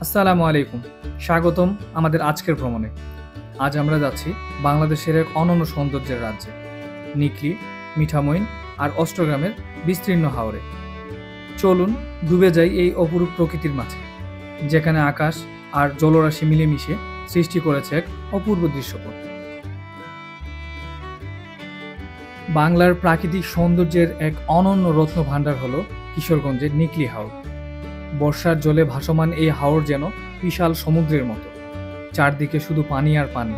আসসালামু আলাইকুম, স্বাগতম আমাদের আজকের ভ্রমণে। আজ আমরা যাচ্ছি বাংলাদেশের এক অনন্য সৌন্দর্যের রাজ্যে, নিকলি, মিঠামইন আর অষ্টগ্রামের বিস্তীর্ণ হাওরে। চলুন ডুবে যাই এই অপরূপ প্রকৃতির মাঝে, যেখানে আকাশ আর জলরাশি মিলেমিশে সৃষ্টি করেছে এক অপূর্ব দৃশ্যপট। বাংলার প্রাকৃতিক সৌন্দর্যের এক অনন্য রত্নভাণ্ডার হলো কিশোরগঞ্জের নিকলি হাওর। বর্ষার জলে ভাসমান এই হাওর যেন বিশাল সমুদ্রের মতো, চারদিকে শুধু পানি আর পানি।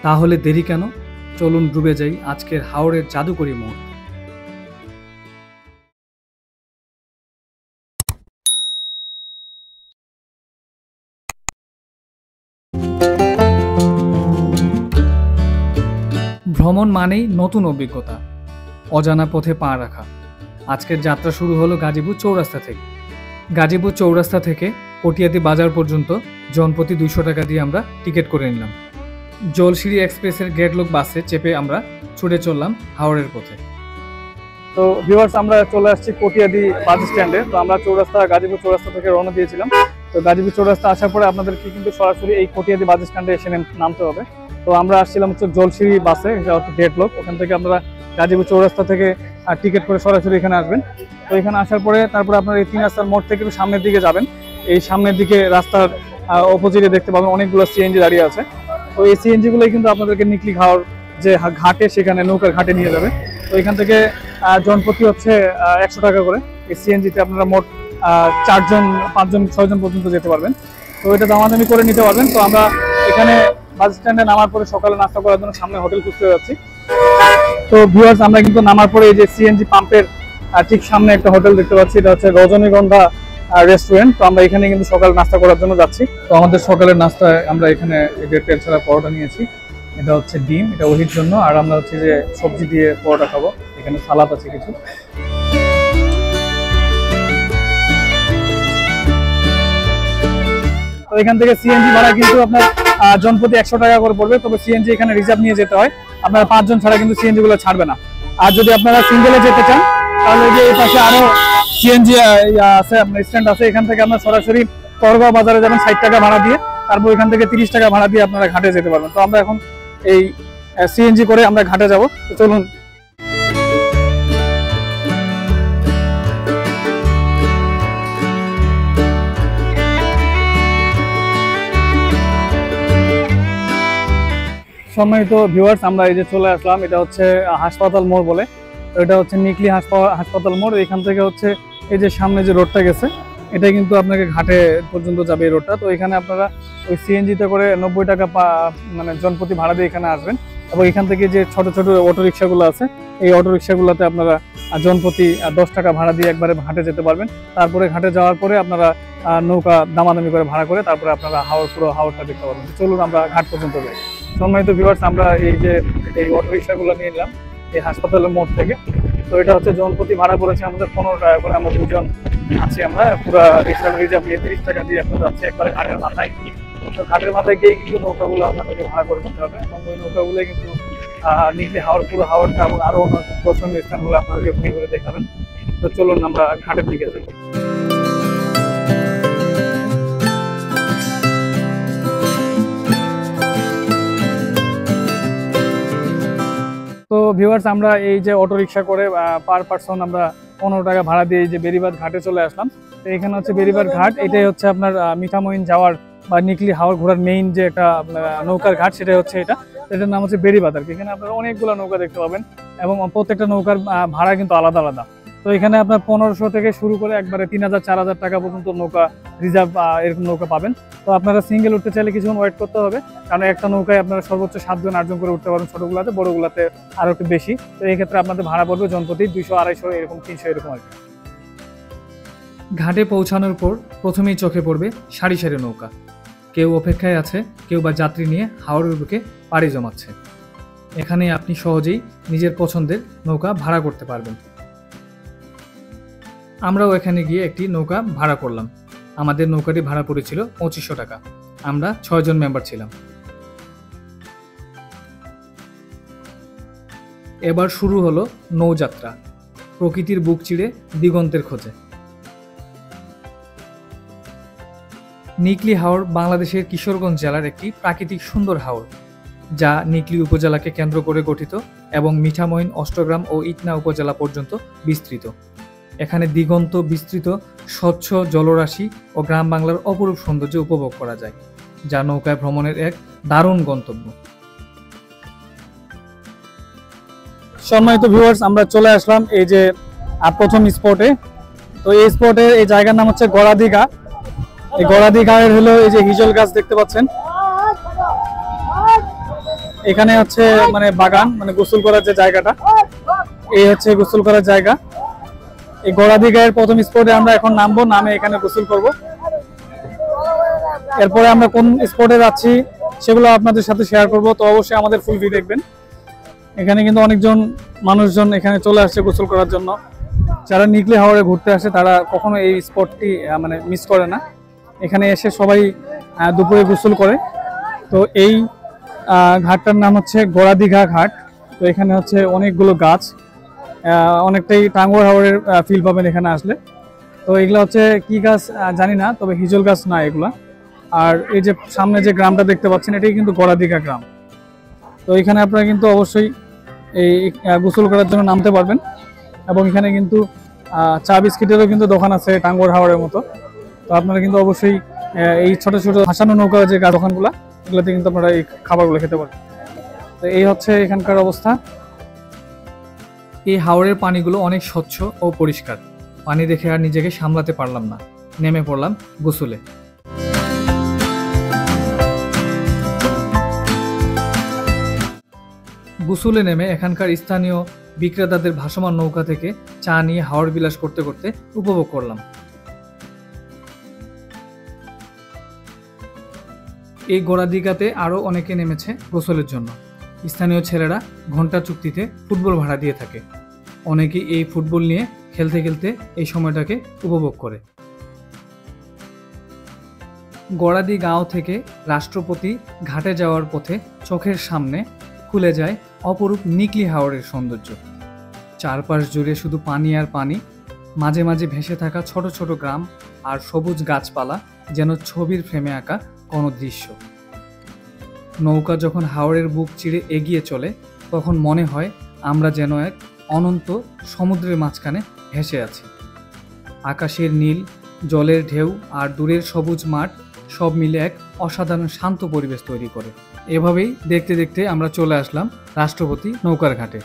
তাহলে দেরি কেন, চলুন ডুবে যাই আজকের হাওরের জাদুকরী মুহূর্তে। ভ্রমণ মানেই নতুন অভিজ্ঞতা, অজানা পথে পা রাখা। আজকের যাত্রা শুরু হলো গাজীপুর চৌরাস্তা থেকে। গাজীপুর চৌরাস্তা থেকে কটিয়াদি বাজার পর্যন্ত জনপ্রতি 200 টাকা দিয়ে আমরা টিকিট করে নিলাম। জলশিরি এক্সপ্রেসের গেটলোক বাসে চেপে আমরা ছুটে চললাম হাওড়ের পথে। তো ভিউয়ার্স, আমরা চলে আসছি কটিয়াদি বাস স্ট্যান্ডে। তো আমরা গাজীপুর চৌরাস্তা থেকে রওনা দিয়েছিলাম। তো গাজীপুর চৌরাস্তা আসার পরে আপনাদেরকে কিন্তু সরাসরি এই কটিয়াদি বাস স্ট্যান্ডে এসে নামতে হবে। তো আমরা আসছিলাম হচ্ছে জলশিরি বাসে, এটা হচ্ছে গেটলোক। ওখান থেকে আপনারা গাজীপুর চৌরাস্তা থেকে টিকিট করে সরাসরি এখানে আসবেন। তো এখানে আসার পরে তারপরে আপনারা এই 3 রাস্তার মোড় থেকে একটু সামনের দিকে যাবেন। এই সামনের দিকে রাস্তার অপোজিটে দেখতে পাবেন অনেকগুলো সিএনজি দাঁড়িয়ে আছে। তো এই সিএনজি গুলোই কিন্তু আপনাদেরকে নিকলি হাওর যে ঘাটে, সেখানে নৌকার ঘাটে নিয়ে যাবে। তো এখান থেকে জনপ্রতি হচ্ছে 100 টাকা করে। এই সিএনজিতে আপনারা মোট 4 জন, 5 জন, 6 জন পর্যন্ত যেতে পারবেন। তো এটা দামাদামি করে নিতে পারবেন। তো আমরা এখানে বাস স্ট্যান্ডে নামার পরে সকালে নাস্তা করার জন্য সামনে হোটেল খুঁজতে যাচ্ছি। তো ভিউয়ার্স, আমরা কিন্তু নামার পরে এই যে সিএনজি পাম্পের ঠিক সামনে একটা হোটেল দেখতে পাচ্ছি, এটা হচ্ছে রজনীগন্ধা রেস্টুরেন্ট। তো আমরা এখানে কিন্তু সকালে নাস্তা করার জন্য যাচ্ছি। তো আমাদের সকালের নাস্তায় আমরা এখানে তেল ছাড়া পরোটা নিয়েছি। এটা হচ্ছে ডিম, এটা ওহির জন্য। আর আমরা হচ্ছে যে সবজি দিয়ে পরোটা খাবো। এখানে সালাদ আছে কিছু। তো এখান থেকে সিএনজি ভাড়া কিন্তু আপনার জনপ্রতি 100 টাকা করে পড়বে। তবে সিএনজি এখানে রিজার্ভ নিয়ে যেতে হয়। আপনারা 5 জন ছাড়া কিন্তু সিএনজি গুলো ছাড়বে না। আর যদি আপনারা সিঙ্গেলে যেতে চান, তাহলে যে এই পাশে আরো সিএনজি আছে, আপনার স্ট্যান্ড আছে। এখান থেকে আপনার সরাসরি করগাঁও বাজারে যাবেন 60 টাকা ভাড়া দিয়ে। তারপর এখান থেকে 30 টাকা ভাড়া দিয়ে আপনারা ঘাটে যেতে পারবেন। তো আমরা এখন এই সিএনজি করে আমরা ঘাটে যাব। তো চলুন। সম্মানিত ভিউয়ার্স, আমরা এই যে চলে আসলাম, এটা হচ্ছে হাসপাতাল মোড় বলে। তো এটা হচ্ছে নিকলি হাসপাতাল মোড়। এখান থেকে হচ্ছে এই যে সামনে যে রোডটা গেছে, এটা কিন্তু আপনাকে ঘাটে পর্যন্ত যাবে এই রোডটা। তো এখানে আপনারা ওই সিএনজিতে করে 90 টাকা মানে জনপ্রতি ভাড়া দিয়ে এখানে আসবেন। এবং এখান থেকে যে ছোট ছোট অটো রিক্সাগুলো আছে, এই অটো রিক্সাগুলোতে আপনারা জনপ্রতি 10 টাকা ভাড়া দিয়ে একবারে ঘাটে যেতে পারবেন। তারপরে ঘাটে যাওয়ার পরে আপনারা নৌকা দামাদামি করে ভাড়া করে তারপরে আপনারা পুরো হাওরটা দেখতে পারবেন। চলুন আমরা ঘাট পর্যন্ত যাই। সম্মানিত ভিউয়ার্স, আমরা এই অটো রিক্সাগুলো নিয়ে নিলাম এই হাসপাতালের মোড় থেকে। তো এটা হচ্ছে জনপ্রতি ভাড়া পড়েছে আমাদের 15 টাকা করে। আমরা 2 জন আছি। আমরা পুরো রিজার্ভ নিয়ে 30 টাকা দিয়ে আপনারা যাচ্ছি একবারে ঘাটের মাথায়। তো ঘাটের মাথায় গিয়ে কিন্তু নৌকাগুলো আপনাদেরকে ভাড়া করে নিতে হবে। এবং ওই নৌকাগুলো কিন্তু নিকলি হাওর, পুরো হাওরটা এবং আরো অন্য দর্শনীয় স্থানগুলো আপনাদেরকে ঘুরে ঘুরে দেখাবেন। তো চলুন আমরা ঘাটের দিকে যাই। তো ভিউয়ার্স, আমরা এই যে অটো রিক্সা করে পার পার্সন আমরা 15 টাকা ভাড়া দিয়ে এই যে বেরিবাঁধ ঘাটে চলে আসলাম। তো এখানে হচ্ছে বেরিবাঁধ ঘাট। এটাই হচ্ছে আপনার মিঠামইন যাওয়ার বা নিকলি হাওর ঘোরার মেইন যে একটা নৌকার ঘাট, সেটাই হচ্ছে এটা। এটার নাম হচ্ছে বেরিবাঁধ আর কি। এখানে আপনারা অনেকগুলো নৌকা দেখতে পাবেন এবং প্রত্যেকটা নৌকার ভাড়া কিন্তু আলাদা আলাদা। তো এখানে আপনার 1500 থেকে শুরু করে একবারে 3000, 4000 টাকা পর্যন্ত নৌকা রিজার্ভ, এরকম নৌকা পাবেন। তো আপনারা সিঙ্গেল উঠতে চাইলে কিছুক্ষণ ওয়েট করতে হবে, কারণ একটা নৌকায় আপনারা সর্বোচ্চ 7 জন 8 জন করে উঠতে পারেন। ছোটগুলাতে, বড়গুলাতে আরো একটু বেশি। তো এই ক্ষেত্রে আপনাদের ভাড়া পড়বে জনপ্রতি 200, 250, এরকম 300 এরকম আর কি। ঘাটে পৌঁছানোর পর প্রথমেই চোখে পড়বে সারি সারি নৌকা। কেউ অপেক্ষায় আছে, কেউ বা যাত্রী নিয়ে হাওরের বুকে পাড়ি জমাচ্ছে। এখানে আপনি সহজেই নিজের পছন্দের নৌকা ভাড়া করতে পারবেন। আমরাও এখানে গিয়ে একটি নৌকা ভাড়া করলাম। আমাদের নৌকাটি ভাড়া পড়েছিল 2500 টাকা। আমরা 6 জন মেম্বার ছিলাম। এবার শুরু হলো নৌযাত্রা, প্রকৃতির বুক চিরে দিগন্তের খোঁজে। নিকলি হাওর বাংলাদেশের কিশোরগঞ্জ জেলার একটি প্রাকৃতিক সুন্দর হাওর, যা নিকলি উপজেলাকে কেন্দ্র করে গঠিত এবং মিঠামইন, অষ্টগ্রাম ও ইটনা উপজেলা পর্যন্ত বিস্তৃত। এখানে দিগন্ত বিস্তৃত স্বচ্ছ জলরাশি ও গ্রাম বাংলার অপরূপ সৌন্দর্য উপভোগ করা যায়, যা নৌকায় ভ্রমণের এক দারুণ গন্তব্য। সম্মানিত ভিউয়ার্স, আমরা চলে আসলাম এই যে প্রথম স্পটে। তো এই স্পটের এই জায়গার নাম হচ্ছে গড়াদিঘা। এই গড়াদিঘায়ের হলো এই যে হিজল গাছ দেখতে পাচ্ছেন, এখানে হচ্ছে মানে বাগান, মানে গোসল করার যে জায়গাটা, এই হচ্ছে গোসল করার জায়গা। এই গড়াদিঘায়ের প্রথম স্পটে আমরা এখন নামবো, নামে এখানে গোসল করব। এরপরে আমরা কোন স্পটে যাচ্ছি সেগুলো আপনাদের সাথে শেয়ার করব, তো অবশ্যই আমাদের ফুল ভিডিও দেখবেন। এখানে কিন্তু অনেকজন মানুষজন এখানে চলে আসছে গোসল করার জন্য। যারা নিকলি হাওরে ঘুরতে আসে তারা কখনো এই স্পটটি মানে মিস করে না। এখানে এসে সবাই দুপুরে গোসল করে। তো এই ঘাটটার নাম হচ্ছে গড়াদিঘা ঘাট। তো এখানে হচ্ছে অনেকগুলো গাছ, অনেকটাই টাঙ্গুয়ার হাওরের ফিল পাবেন এখানে আসলে। তো এগুলো হচ্ছে কি গাছ জানি না, তবে হিজল গাছ না এগুলা। আর এই যে সামনে যে গ্রামটা দেখতে পাচ্ছেন, এটাই কিন্তু গড়াদিঘা গ্রাম। তো এখানে আপনারা কিন্তু অবশ্যই এই গোসল করার জন্য নামতে পারবেন। এবং এখানে কিন্তু চা বিস্কিটেরও কিন্তু দোকান আছে টাঙ্গুয়ার হাওরের মতো। তো আপনারা কিন্তু অবশ্যই এই ছোট ছোট ভাসানো নৌকা যে দোকানগুলো, এগুলোতে কিন্তু আপনারা এই খাবারগুলো খেতে পারবেন। তো এই হচ্ছে এখানকার অবস্থা। এই হাওরের পানিগুলো অনেক স্বচ্ছ ও পরিষ্কার। পানি দেখে আর নিজেকে সামলাতে পারলাম না, নেমে পড়লাম গোসলে। গোসলে নেমে এখানকার স্থানীয় বিক্রেতাদের ভাসমান নৌকা থেকে চা নিয়ে হাওর বিলাস করতে করতে উপভোগ করলাম। এই গড়াদিঘাতে আরও অনেকে নেমেছে গোসলের জন্য। স্থানীয় ছেলেরা ঘন্টা চুক্তিতে ফুটবল ভাড়া দিয়ে থাকে। অনেকেই এই ফুটবল নিয়ে খেলতে খেলতে এই সময়টাকে উপভোগ করে। গড়াদিগাঁও থেকে রাষ্ট্রপতি ঘাটে যাওয়ার পথে চোখের সামনে খুলে যায় অপরূপ নিকলি হাওরের সৌন্দর্য। চারপাশ জুড়ে শুধু পানি আর পানি, মাঝে মাঝে ভেসে থাকা ছোট ছোট গ্রাম আর সবুজ গাছপালা, যেন ছবির ফ্রেমে আঁকা কোনো দৃশ্য। নৌকা যখন হাওরের বুক চিরে এগিয়ে চলে, তখন মনে হয় আমরা যেন এক অনন্ত সমুদ্রের মাঝখানে ভেসে আছি। আকাশের নীল, জলের ঢেউ আর দূরের সবুজ মাঠ সব মিলে এক অসাধারণ শান্ত পরিবেশ তৈরি করে। এভাবেই দেখতে দেখতে আমরা চলে আসলাম রাষ্ট্রপতি নৌকার ঘাটে।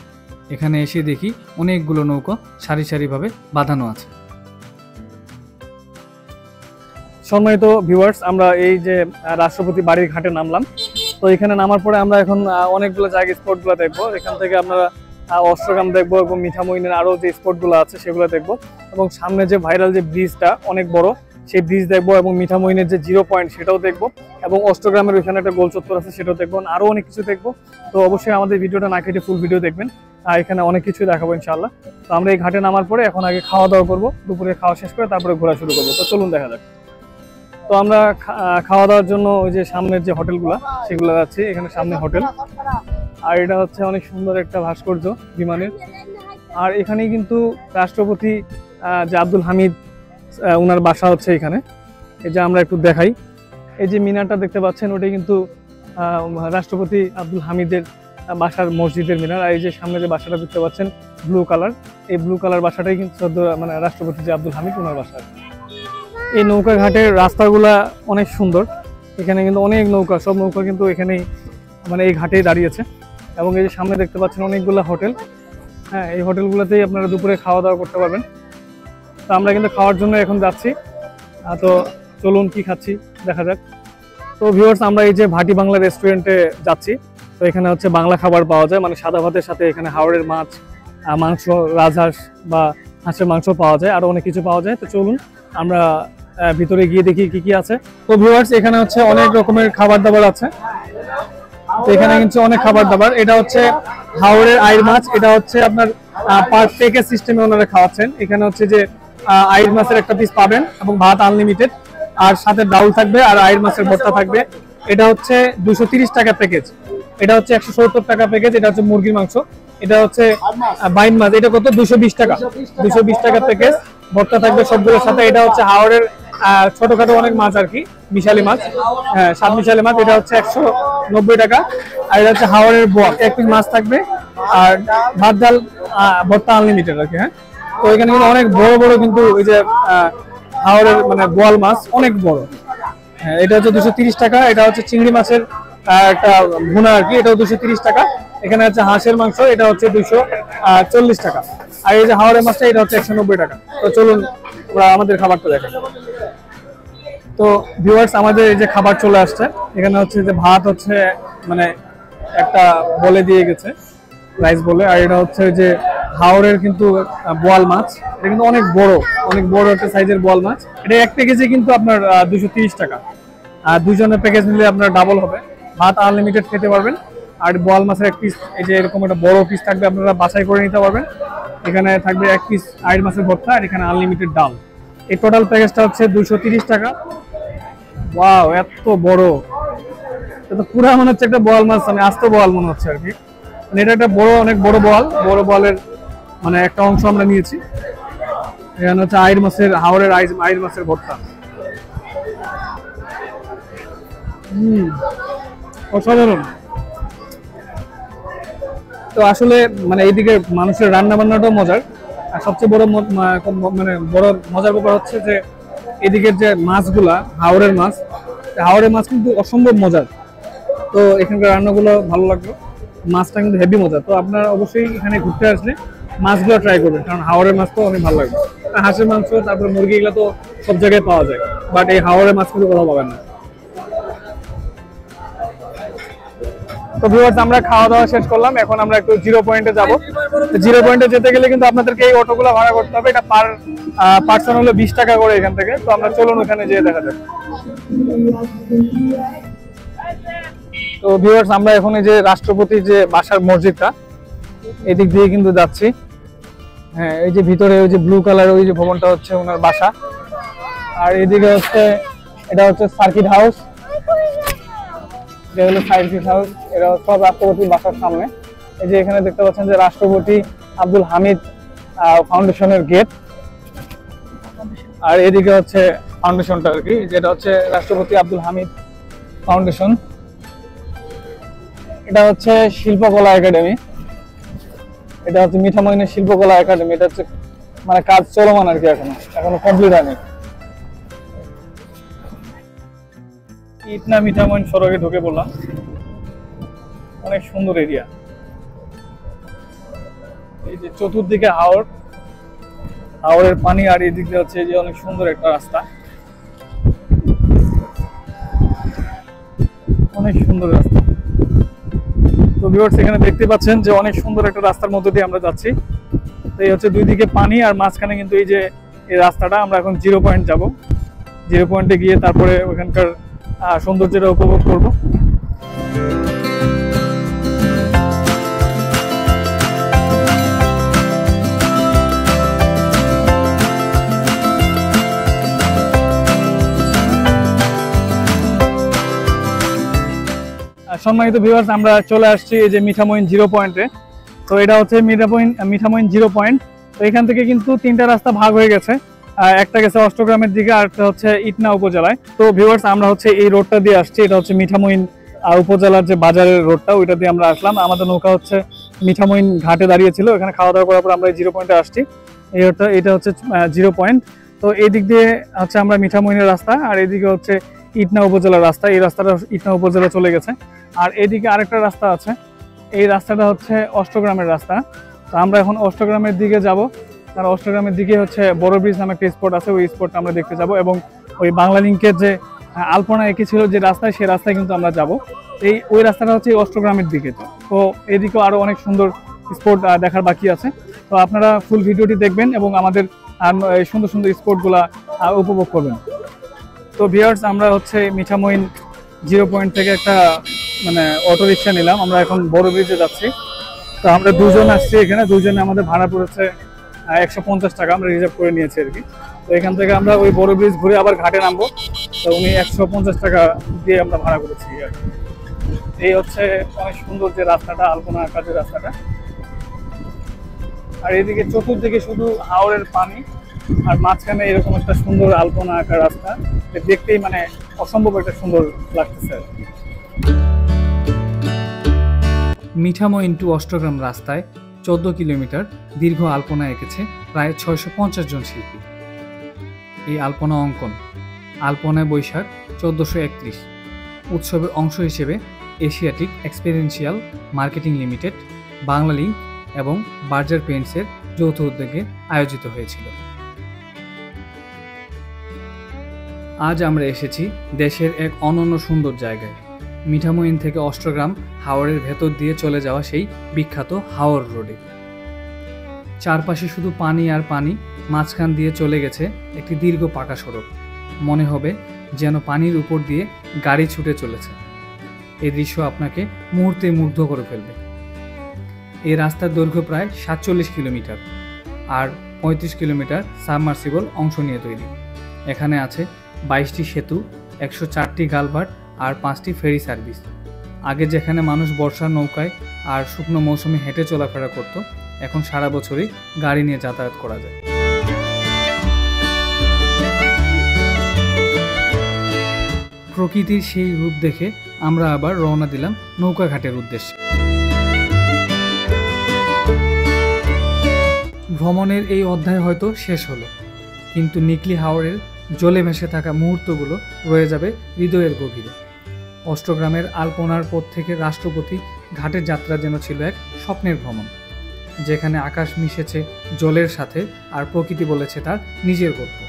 এখানে এসে দেখি অনেকগুলো নৌকা সারি সারিভাবে বাঁধানো আছে। সম্মানিত ভিউয়ার্স, আমরা এই যে রাষ্ট্রপতি বাড়ির ঘাটে নামলাম। তো এখানে নামার পরে আমরা এখন অনেকগুলো জায়গা স্পটগুলো দেখবো। এখান থেকে আপনারা অষ্টগ্রাম দেখবো এবং মিঠামইনের আরও যে স্পটগুলো আছে সেগুলো দেখবো। এবং সামনে যে ভাইরাল যে ব্রিজটা অনেক বড়, সেই ব্রিজ দেখবো। এবং মিঠামইনের যে 0 পয়েন্ট সেটাও দেখবো। এবং অষ্টগ্রামের ওইখানে একটা গোল চত্বর আছে, সেটাও দেখবো। আরও অনেক কিছু দেখবো। তো অবশ্যই আমাদের ভিডিওটা না কেটে ফুল ভিডিও দেখবেন। এখানে অনেক কিছু দেখাবো ইনশাআল্লাহ। তো আমরা এই ঘাটে নামার পরে এখন আগে খাওয়া দাওয়া করবো, দুপুরে খাওয়া শেষ করে তারপরে ঘোরা শুরু করবো। তো চলুন দেখা যাক। তো আমরা খাওয়া দাওয়ার জন্য ওই যে সামনের যে হোটেলগুলো সেগুলো যাচ্ছি। এখানে সামনে হোটেল, আর এটা হচ্ছে অনেক সুন্দর একটা ভাস্কর্য বিমানের। আর এখানেই কিন্তু রাষ্ট্রপতি যে আব্দুল হামিদ, ওনার বাসা হচ্ছে এখানে। এই যে আমরা একটু দেখাই, এই যে মিনারটা দেখতে পাচ্ছেন, ওটাই কিন্তু রাষ্ট্রপতি আব্দুল হামিদের বাসার মসজিদের মিনার। আর এই যে সামনে যে বাসাটা দেখতে পাচ্ছেন ব্লু কালার, এই ব্লু কালার বাসাটাই কিন্তু মানে রাষ্ট্রপতি যে আব্দুল হামিদ ওনার বাসা। এই নৌকা ঘাটের রাস্তাগুলা অনেক সুন্দর। এখানে কিন্তু অনেক নৌকা, সব নৌকা কিন্তু এখানেই মানে এই ঘাটেই দাঁড়িয়েছে। এবং এই যে সামনে দেখতে পাচ্ছেন অনেকগুলো হোটেল। হ্যাঁ, এই হোটেলগুলোতেই আপনারা দুপুরে খাওয়া দাওয়া করতে পারবেন। তো আমরা কিন্তু খাওয়ার জন্য এখন যাচ্ছি। তো চলুন কি খাচ্ছি দেখা যাক। তো ভিউয়ার্স, আমরা এই যে ভাটি বাংলা রেস্টুরেন্টে যাচ্ছি। তো এখানে হচ্ছে বাংলা খাবার পাওয়া যায়, মানে সাদা ভাতের সাথে এখানে হাওড়ের মাছ, মাংস, রাজহাঁস বা হাঁসের মাংস পাওয়া যায়, আরও অনেক কিছু পাওয়া যায়। তো চলুন আমরা ভিতরে গিয়ে দেখি কি কি আছে। তো ভিউয়ার্স, এখানে হচ্ছে অনেক রকমের খাবার দাবার আছে। তো এখানে কিন্তু অনেক খাবার দাবার। এটা হচ্ছে হাওড়ের আইর মাছ, এটা হচ্ছে আপনার পার প্যাকেজ সিস্টেমে ওনারা খাওয়াচ্ছেন। এখানে হচ্ছে যে আইর মাছের একটা পিস পাবেন এবং ভাত আনলিমিটেড, আর সাথে ডাউল থাকবে আর আইর মাছের ভর্তা থাকবে। এটা হচ্ছে 230 টাকা প্যাকেজ। এটা হচ্ছে 170 টাকা প্যাকেজ। এটা হচ্ছে মুরগির মাংস। এটা হচ্ছে বাইন মাছ, এটা কত 220 টাকা। 220 টাকা প্যাকেজ, ভর্তা থাকবে সবগুলোর সাথে। এটা হচ্ছে হাওড়ের ছোটখাটো অনেক মাছ আর কি। মিশালি মাছ, হ্যাঁ স্বাদ মিশালি মাছ, এটা হচ্ছে 190 টাকা। আর এটা হচ্ছে হাওরের বোয়াল, 1 পিস মাছ থাকবে আর ভাত ডাল ভর্তা আনলিমিটেড আর কি। হ্যাঁ, তো এখানে কিন্তু অনেক বড় বড় কিন্তু ওই যে হাওরের মানে বোয়াল মাছ অনেক বড়। হ্যাঁ, এটা হচ্ছে 230 টাকা। এটা হচ্ছে চিংড়ি মাছের একটা ভুনা আর কি, এটাও 230 টাকা। এখানে হচ্ছে হাঁসের মাংস, এটা হচ্ছে 240 টাকা। আর এই যে হাওরের মাছটা, এটা হচ্ছে 190 টাকা। তো চলুন আমরা আমাদের খাবারটা দেখাই। তো ভিউয়ার্স, আমাদের এই যে খাবার চলে আসছে, এখানে হচ্ছে যে ভাত হচ্ছে মানে একটা বলে দিয়ে গেছে, রাইস বলে। আর এটা হচ্ছে যে হাওরের কিন্তু বোয়াল মাছ, এটা কিন্তু অনেক বড় একটা সাইজের বোয়াল মাছ। এটা এক প্যাকেজে কিন্তু আপনার 230 টাকা। আর দুজনের প্যাকেজ নিলে আপনার ডাবল হবে, ভাত আনলিমিটেড খেতে পারবেন। আর বোয়াল মাছের এক পিস এই যে এরকম একটা বড় পিস থাকবে, আপনারা বাছাই করে নিতে পারবেন। এখানে থাকবে এক পিস আইড় মাছের ভর্তা, আর এখানে আনলিমিটেড ডাল। এই টোটাল প্যাকেজটা হচ্ছে 230 টাকা। ওয়াও, এত বড়! এটা পুরো মনে হচ্ছে একটা বোয়াল মাছ, মানে আস্ত বোয়াল মনে হচ্ছে আর কি। মানে এটা একটা অনেক বড় বোয়ালের মানে একটা অংশ আমরা নিয়েছি। এখানে হচ্ছে হাওরের আইড় মাছের ভর্তা। অসাধারণ। তো আসলে মানে এইদিকে মানুষের রান্না বান্নাটাও মজার। আর সবচেয়ে বড় মানে বড় মজার ব্যাপার হচ্ছে যে এদিকের যে মাছগুলা, হাওরের মাছ কিন্তু অসম্ভব মজার। তো এখানকার রান্নাগুলো ভালো লাগলো, মাছটা কিন্তু হেভি মজা। তো আপনারা অবশ্যই এখানে ঘুরতে আসলে মাছগুলো ট্রাই করবেন, কারণ হাওরের মাছ তো অনেক ভালো লাগবে। হাঁসের মাংস, তারপরে মুরগি, এগুলো তো সব জায়গায় পাওয়া যায়, বাট এই হাওরের মাছ কিন্তু কোথাও পাবেন না। তো ভিউয়ার্স, আমরা খাওয়া দাওয়া শেষ করলাম, এখন আমরা একটু জিরো পয়েন্টে যাব। জিরো পয়েন্টে যেতে গেলে কিন্তু আপনাদেরকে এই অটোগুলো ভাড়া করতে হবে, এটা পার্সন হলো 20 টাকা করে এখান থেকে। তো আমরা চলুন ওখানে যেয়ে দেখা যাক। তো ভিউয়ার্স, আমরা এখন এই যে রাষ্ট্রপতি যে বাসার মসজিদটা, এদিক দিয়ে কিন্তু যাচ্ছি। হ্যাঁ, এই যে ভিতরে ওই যে ব্লু কালার ওই যে ভবনটা হচ্ছে ওনার বাসা। আর এদিকে হচ্ছে এটা হচ্ছে সার্কিট হাউস, এটা হলো সার্কিট হাউস। এটা সব রাষ্ট্রপতির বাসার সামনে। এই যে এখানে দেখতে পাচ্ছেন যে রাষ্ট্রপতি আব্দুল হামিদ ফাউন্ডেশনের গেট। আর এদিকে হচ্ছে ফাউন্ডেশনটা আর কি, যেটা হচ্ছে রাষ্ট্রপতি আব্দুল হামিদ ফাউন্ডেশন। এটা হচ্ছে শিল্পকলা একাডেমি, এটা হচ্ছে মিঠামইনের শিল্পকলা একাডেমি। এটা হচ্ছে মানে কাজ চলমান আর কি, এখনো কমপ্লিট হয়নি। ইটনা মিঠামইন সড়কে ঢুকে পড়লাম, অনেক সুন্দর এরিয়া। এই যে চতুর্দিকে হাওরের পানি, আর এই দিকে হচ্ছে যে অনেক সুন্দর একটা রাস্তা, অনেক সুন্দর রাস্তা। তো ভিউয়ার্স, এখানে দেখতে পাচ্ছেন যে অনেক সুন্দর একটা রাস্তার মধ্যে দিয়ে আমরা যাচ্ছি। তো এই হচ্ছে দুই দিকে পানি, আর মাঝখানে কিন্তু এই যে এই রাস্তাটা। আমরা এখন জিরো পয়েন্ট যাব, জিরো পয়েন্টে গিয়ে তারপরে ওখানকার সৌন্দর্যটা উপভোগ করব। সম্মানিত ভিউয়ার্স, আমরা চলে আসছি এই যে মিঠামইন জিরো পয়েন্টে। তো এটা হচ্ছে মিঠামইন জিরো পয়েন্ট। তো এখান থেকে কিন্তু 3টা রাস্তা ভাগ হয়ে গেছে, একটা গেছে অষ্টগ্রামের দিকে, আর একটা হচ্ছে ইটনা উপজেলায়। তো ভিউয়ার্স, আমরা হচ্ছে এই রোডটা দিয়ে আসছি, এটা হচ্ছে মিঠামইন উপজেলার যে বাজারের রোডটা, ওইটা দিয়ে আমরা আসলাম। আমাদের নৌকা হচ্ছে মিঠামইন ঘাটে দাঁড়িয়েছিল, এখানে খাওয়া দাওয়া করার পর আমরা এই জিরো পয়েন্টে আসছি। এটা হচ্ছে জিরো পয়েন্ট। তো এই দিক দিয়ে হচ্ছে আমরা মিঠামইনের রাস্তা, আর এইদিকে হচ্ছে ইটনা উপজেলার রাস্তা। এই রাস্তাটা ইটনা উপজেলা চলে গেছে। আর এদিকে আরেকটা রাস্তা আছে, এই রাস্তাটা হচ্ছে অষ্টগ্রামের রাস্তা। তো আমরা এখন অষ্টগ্রামের দিকে যাব, আর অষ্টগ্রামের দিকে হচ্ছে বড় ব্রিজ নামে একটা স্পট আছে, ওই স্পটটা আমরা দেখতে যাব। এবং ওই বাংলা লিঙ্কের যে আলপনা এঁকেছিল যে রাস্তায়, সেই রাস্তায় কিন্তু আমরা যাব। ওই রাস্তাটা হচ্ছে অষ্টগ্রামের দিকে। তো এদিকেও আরো অনেক সুন্দর স্পট দেখার বাকি আছে। তো আপনারা ফুল ভিডিওটি দেখবেন এবং আমাদের সুন্দর সুন্দর স্পটগুলা উপভোগ করবেন। তো ভিউয়ার্স, আমরা হচ্ছে মিঠামইন জিরো পয়েন্ট থেকে একটা মানে অটো রিক্সা নিলাম, আমরা এখন বড় ব্রিজে যাচ্ছি। তো আমরা দুজন আসছি এখানে, দুজনে আমাদের ভাড়া পড়েছে 150 টাকা, আমরা রিজার্ভ করে নিয়েছি আর কি। তো এখান থেকে আমরা ওই বড় ব্রিজ ঘুরে আবার ঘাটে নামবো। তো উনি 150 টাকা দিয়ে আমরা ভাড়া করেছি আর কি। এই হচ্ছে অনেক সুন্দর যে রাস্তাটা, আলপনা আঁকা যে রাস্তাটা। আর এদিকে চতুর্দিকে শুধু হাওরের পানি, আর মাঝখানে এরকম একটা সুন্দর আলপনা আঁকা রাস্তা, দেখতেই মানে অসম্ভব একটা সুন্দর লাগতেছে। মিঠামইন টু অষ্টগ্রাম রাস্তায় 14 কিলোমিটার দীর্ঘ আলপনা এঁকেছে প্রায় 650 জন শিল্পী। এই আলপনা অঙ্কন আলপনায় বৈশাখ 1431 উৎসবের অংশ হিসেবে Asiatic experiential marketing limited, Bangla link এবং বার্জার পেইন্টসের যৌথ উদ্যোগে আয়োজিত হয়েছিল। আজ আমরা এসেছি দেশের এক অনন্য সুন্দর জায়গায়, মিঠামইন থেকে অষ্টগ্রাম হাওরের ভেতর দিয়ে চলে যাওয়া সেই বিখ্যাত হাওর রোডে। চারপাশে শুধু পানি আর পানি, মাঝখান দিয়ে চলে গেছে একটি দীর্ঘ পাকা সড়ক। মনে হবে যেন পানির উপর দিয়ে গাড়ি ছুটে চলেছে। এই দৃশ্য আপনাকে মুহূর্তে মুগ্ধ করে ফেলবে। এই রাস্তার দৈর্ঘ্য প্রায় 47 কিলোমিটার আর 35 কিলোমিটার সাবমার্সিবল অংশ নিয়ে তৈরি। এখানে আছে 22টি সেতু, 104টি গালভার্ট আর 5টি ফেরি সার্ভিস। আগে যেখানে মানুষ বর্ষার নৌকায় আর শুকনো মৌসুমে হেঁটে চলাফেরা করত, এখন সারা বছরই গাড়ি নিয়ে যাতায়াত করা যায়। প্রকৃতির সেই রূপ দেখে আমরা আবার রওনা দিলাম নৌকাঘাটের উদ্দেশ্যে। ভ্রমণের এই অধ্যায় হয়তো শেষ হলো, কিন্তু নিকলি হাওরের জলে ভেসে থাকা মুহূর্তগুলো রয়ে যাবে হৃদয়ের গভীরে। অষ্টগ্রামের আলপনার পথ থেকে রাষ্ট্রপতি ঘাটের যাত্রা যেন ছিল এক স্বপ্নের ভ্রমণ, যেখানে আকাশ মিশেছে জলের সাথে আর প্রকৃতি বলেছে তার নিজের গল্প।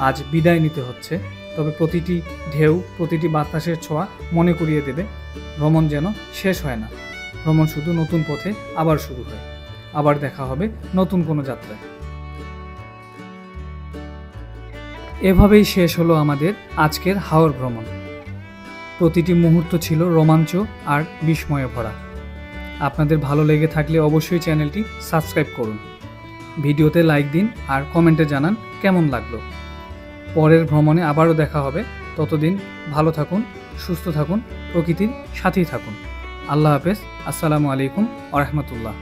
আজ বিদায় নিতে হচ্ছে, তবে প্রতিটি ঢেউ, প্রতিটি বাতাসের ছোঁয়া মনে করিয়ে দেবে ভ্রমণ যেন শেষ হয় না। ভ্রমণ শুধু নতুন পথে আবার শুরু হয়। আবার দেখা হবে নতুন কোনো যাত্রায়। এভাবেই শেষ হলো আমাদের আজকের হাওর ভ্রমণ। প্রতিটি মুহূর্ত ছিল রোমাঞ্চ আর বিস্ময়ে ভরা। আপনাদের ভালো লেগে থাকলে অবশ্যই চ্যানেলটি সাবস্ক্রাইব করুন, ভিডিওতে লাইক দিন আর কমেন্টে জানান কেমন লাগলো। পরের ভ্রমণে আবারও দেখা হবে। ততদিন ভালো থাকুন, সুস্থ থাকুন, প্রকৃতির সাথেই থাকুন। আল্লাহ হাফেজ। আসসালামু আলাইকুম ওয়া রাহমাতুল্লাহ।